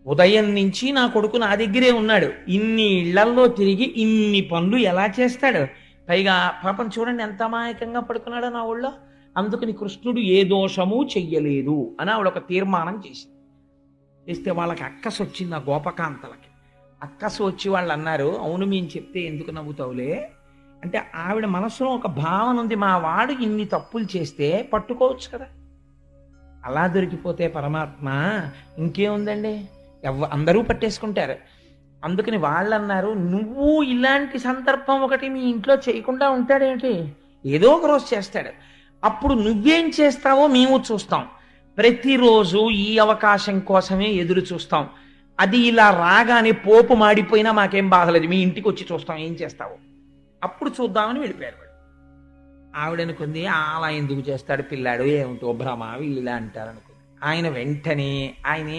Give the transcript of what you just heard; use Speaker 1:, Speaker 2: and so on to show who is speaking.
Speaker 1: ఉదయం నుంచి నా కొడుకు నా దగ్గరే ఉన్నాడు, ఇన్ని ఇళ్లల్లో తిరిగి ఇన్ని పనులు ఎలా చేస్తాడు? పైగా పాపం చూడండి ఎంత అమాయకంగా పడుకున్నాడో నా ఊళ్ళో. అందుకని కృష్ణుడు ఏ దోషము చెయ్యలేదు అని ఆవిడ ఒక తీర్మానం చేసింది. చేస్తే వాళ్ళకి అక్కసు వచ్చింది, ఆ గోపకాంతలకి అక్కసు వచ్చి వాళ్ళు అన్నారు, అవును మేము చెప్తే ఎందుకు నవ్వుతావులే అంటే, ఆవిడ మనసులో ఒక భావన ఉంది, మా వాడు ఇన్ని తప్పులు చేస్తే పట్టుకోవచ్చు కదా. అలా దొరికిపోతే పరమాత్మ ఇంకేముందండి, అందరూ పట్టేసుకుంటారు. అందుకని వాళ్ళు అన్నారు, నువ్వు ఇలాంటి సందర్భం ఒకటి మీ ఇంట్లో చేయకుండా ఉంటాడేంటి, ఏదో ఒక రోజు చేస్తాడు, అప్పుడు నువ్వేం చేస్తావో మేము చూస్తాం. ప్రతిరోజు ఈ అవకాశం కోసమే ఎదురు చూస్తాం. అది ఇలా రాగానే పోపు మాడిపోయినా మాకేం బాధలేదు, మీ ఇంటికి వచ్చి చూస్తాం ఏం చేస్తావో, అప్పుడు చూద్దామని వెళ్ళిపోయారు వాడు. ఆవిడనుకుంది అలా ఎందుకు చేస్తాడు పిల్లాడు, ఏమిటో భ్రమ, వీళ్ళు ఇలా అంటారు అనుకుంది. ఆయన వెంటనే ఆయన